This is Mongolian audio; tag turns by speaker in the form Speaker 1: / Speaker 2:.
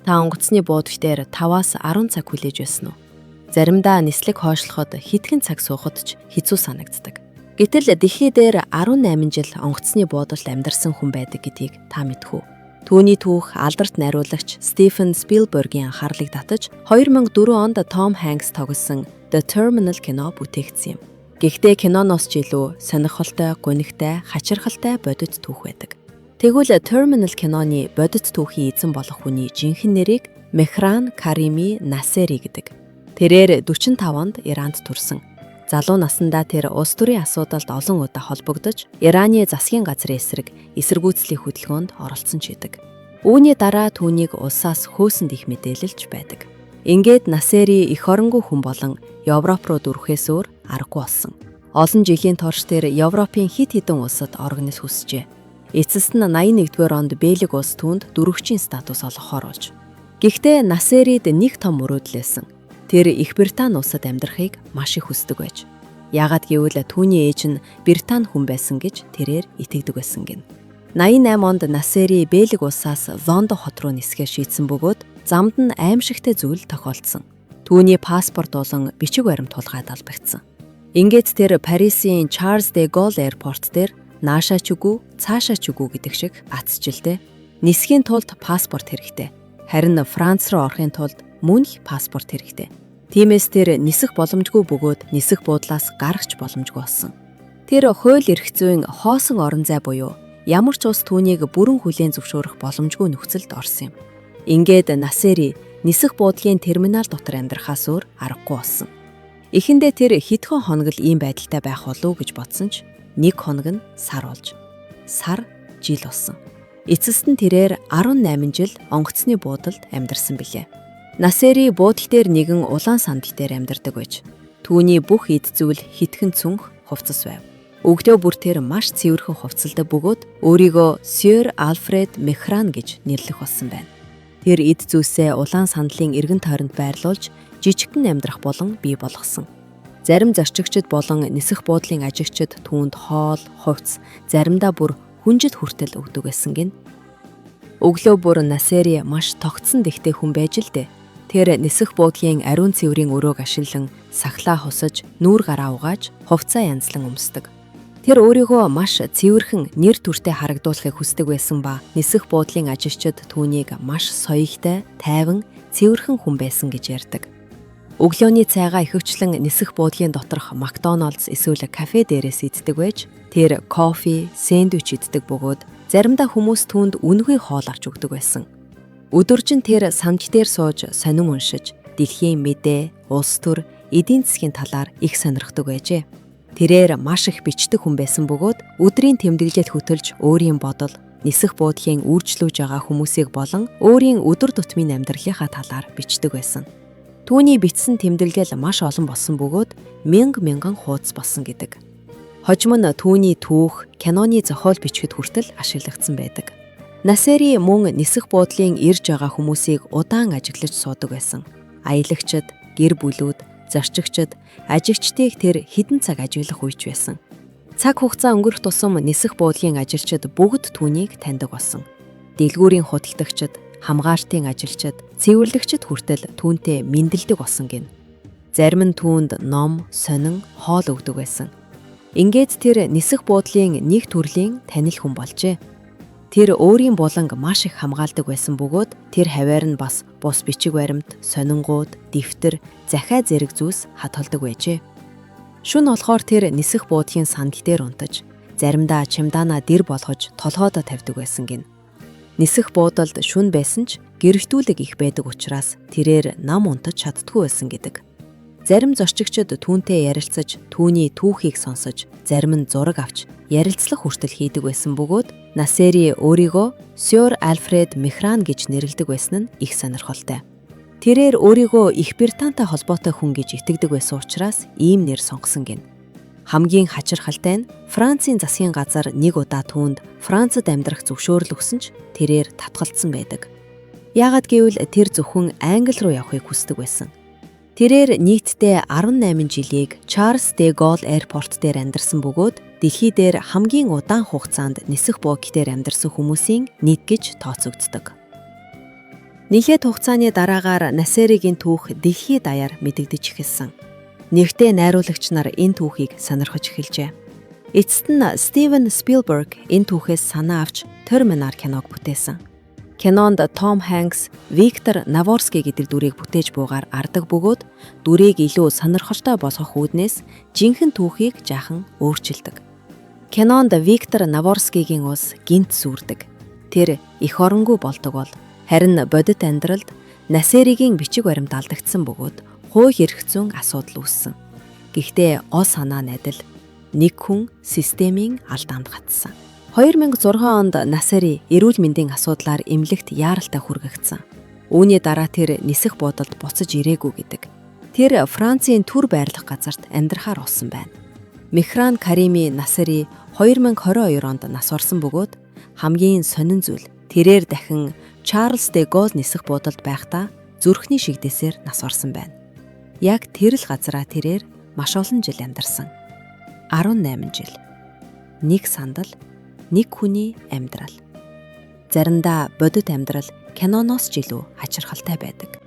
Speaker 1: Та онгоцны буудагч дээр 5-аас 10 цаг хүлээж байсан уу? Заримдаа нислэг хойшлоход хэдхэн цаг суухад ч хэцүү санагддаг. Гэтэл дэлхий дээр 18 жил онгоцны буудалд амьдарсан хүн байдаг гэдгийг та мэдэх үү? Түүний түүх алдарт найруулагч Стивен Спилбергийн анхаарлыг татаж 2004 онд Том Хэнкс тоглосон The Terminal кино бүтээгдсэн юм. Гэхдээ киноноос ч илүү сонирхолтой, гунигтай, хачирхалтай бодит түүх байдаг. Тэгвэл Terminal киноны бодит түүхийн эзэн болох хүний жинхэнэ нэрийг Мехран Карими Насери гэдэг. Тэрээр 45 онд Иранд төрсөн. Залуу наснда тэр улс төрийн асуудалд олон удаа холбогдож, Ираны засгийн газрын эсрэг эсэргүүцлийн хөдөлгөөнд оролцсон ч гэдэг. Үүний дараа түүнийг улсаас хөөсөнд их мэдээлэлж байдаг. Ингээд Насери эх оронгүй хүн болон Европ руу дүрхээс өөр аргагүй болсон. Олон жилийн турш тэр Европын хэд хэдэн улсад орогноос хүсжээ. Эцэст нь 81-р онд Бельги улс түүнд дөрөвчийн статус олгохоор болж. Гэхдээ Насерид нэг том мөрөөдөл байсан. Тэр Их Британи улсад амьдрахыг маш их хүсдэг байж. Яагаад гэвэл түүний ээж нь Британи хүн байсан гэж тэрээр итгэдэг байсан гин. 88 онд Насери Бельги улсаас Лондон хот руу нисэхээ шийдсэн бөгөөд замд нь аимшигтай зүйл тохиолдсон. Түүний паспорт болон бичиг баримт тулгаад алдагдсан. Ингээд тэр Парисын Charles de Gaulle airport дээр наашаа ч үгүй, цаашаа ч үгүй гэдэг шиг атсжилтэй. Нисхийн тулд паспорт хэрэгтэй. Харин Франц руу орохын тулд мөн л паспорт хэрэгтэй. Тиймээс тэр нисэх боломжгүй бөгөөд нисэх буудлаас гарахч боломжгүй болсон. Тэр хууль эрх зүйн хоосон орон зай буюу ямар ч улс түүнийг бүрэн хүлээн зөвшөөрөх боломжгүй нөхцөлд орсон юм. Ингээд Насери нисэх буудлын терминал дотор амьдрахаас өөр аргагүй болсон. Эхэндээ тэр хэдхэн хоног л ийм байдалтай байх болов уу гэж бодсон ч нэг хоног нь сар болж. Сар жил болсон. Эцэст нь тэрээр 18 жил онгоцны буудалд амьдарсан билээ. Насери буудлын дээр нэгэн улаан сандал дээр амьдардаг байж. Түүний бүх эд зүйл хитгэн цүнх хувцас байв. Өгдөө бүр тэр маш цэвэрхэн хувцалдаг бөгөөд өөрийгөө Сёр Альфред Мехран гэж нэрлэх болсон байна. Тэр эд зүйлсээ улаан сандлын эргэн тойронд байрлуулж жижигхэн амьдрах болон бий болгосон. Зарим зорчигчид болон нисэх буудлын ажигчид түүнд хоол, хувцс, заримдаа бүр хүнжид хүртэл өгдөг байсан гин. Өглөө бүр Насери маш тогтсон дэгтэй хүн байж л дээ. Тэр нисэх буудлын ариун цэврийн өрөөг ашиглан сахлаа хусаж, нүүр гараа угааж, хувцаа янзлан өмсдөг. Тэр өөрийгөө маш цэвэрхэн нэр төртэй харагдуулахыг хүсдэг байсан ба нисэх буудлын ажигчид түүнийг маш соёлтой, тайван, цэвэрхэн хүн байсан гэж ярьдаг. Өглөөний цайгаа ихэвчлэн нисэх буудлын доторх Макдоналдс эсвэл кафе дээрээс иддэг байж, тэр кофе, сэндвич иддэг бөгөөд заримдаа хүмүүс түүнд үнэгүй хоол авч өгдөг байсан. Өдөржин тэр санж дээр сууж сонин уншиж, дэлхийн мэдээ, улс төр, эдийн засгийн талаар их сонирхдог байжээ. Тэрээр маш их бичдэг хүн байсан бөгөөд өдрийн тэмдэглэлд хөтөлж өөрийн бодол, нисэх буудлын үржлүүлж байгаа хүмүүсийг болон өөрийн өдөр тутмын амьдралынхаа талаар бичдэг байсан. Түүний бичсэн тэмдэглэл маш олон болсон бөгөөд мянган хуудас болсон гэдэг. Хожим нь түүний түүх, киноны зохиол бичгэд хүртэл ашиглагдсан байдаг. Насери мөн нисэх буудлын ирж байгаа хүмүүсийг удаан ажиглаж суудаг байсан. Аялагчид, гэр бүлүүд, зорчигчид, ажигчдыг тэр хэдэн цаг ажиглах үйч байсан. Цаг хугацаа өнгөрөх тусам нисэх буудлын ажилчид бүгд түүнийг таньдаг болсон. Дэлгүүрийн худалдагчид, хамгаалтын ажилчид, цэвэрлэгчид хүртэл түүнтэй мэндэлдэг болсон гин. Зарим нь түүнд ном, сонин, хоол өгдөг байсан. Ингээд тэр нисэх буудлын нэг төрлийн танил хүн болжээ. Тэр өөрийн буланг маш их хамгаалдаг байсан бөгөөд тэр хаваар нь бас бус бичиг баримт, сонингууд, дэвтэр, захиа зэрэг зүйлс хадгалдаг байжээ. Шүн болохоор тэр нисэх буудлын сандал дээр унтаж, заримдаа чемоданаа дэр болгож толгойдоо тавьдаг байсан гин. Нисэх буудалд шүн байсан ч гэрэлтүүлэг их байдаг учраас тэрээр нам унтаж чаддгүй байсан гэдэг. Зарим зорчигчид түүнтэй ярилцаж, түүний түүхийг сонсож, зарим нь зураг авч ярилцлах хүртэл хийдэг байсан бөгөөд Насери өөрийгөө Сёр Альфред Мехран гэж нэрлэдэг байсан нь их сонирхолтой. Тэрээр өөрийгөө Их Британтай холбоотой хүн гэж итгэдэг байсан учраас ийм нэр сонгосон гин. Хамгийн хачирхалтай нь Францын засгийн газар нэг удаа түүнд Францад амьдрах зөвшөөрөл өгсөн ч тэрээр татгалзсан байдаг. Яагаад гэвэл тэр зөвхөн Англи руу явахыг хүсдэг байсан. Тэрээр нийтдээ 18 жилийг Charles de Gaulle airport дээр амьдарсан бөгөөд дэлхий дээр хамгийн удаан хугацаанд нисэх буудлын дээр амьдарсан хүмүүсийн нэг гэж тооцогддог. Нийлээд хугацааны дараагаар Насеригийн түүх дэлхийд даяар мэдэгдэж эхэлсэн. Нэртэй найруулагч нар энэ түүхийг сонирхож эхэлжээ. Эцэст нь Стивен Спилберг энэ түүхээс санаа авч Терминатор киног бүтээсэн. Кинонд Том Хэнкс, Виктор Наворский гэдэг дүрийг бүтээж буугаар ардаг бөгөөд дүрийг илүү сонирхолтой болгох үүднээс жинхэнэ түүхийг жаахан өөрчилдөг. Кинонд Виктор Наворскигийн ус гинт сүрдэг. Тэр эх оронгүй болдог бол харин бодит амьдралд Насеригийн бичиг баримт алдагдсан бөгөөд хууль эрх зүйн асуудал үүссэн. Гэхдээ ол санаа найдал нэг хүн системийн алдаанд гатсан. 2006 онд Насери эрүүл мэндийн асуудлаар эмнэлэгт яаралтай хүргэгдсэн. Үүний дараа тэр нисэх буудалд буцаж ирээгүй гэдэг. Тэр Францын төр байрлах газарт амьдрахаар болсон байна. Мехран Карими Насери 2022 онд нас орсон бөгөөд хамгийн сонин зүйл тэрээр дахин Чарльз де Голл нисэх буудалд байхдаа зүрхний шигдээсээр нас орсон байна. Яг тэр л газараа тэрээр маш олон жил амьдарсан. 18 жил. Нэг сандал, нэг хүний амьдрал. Заримдаа бодит амьдрал киноноос ч илүү хачирхалтай байдаг.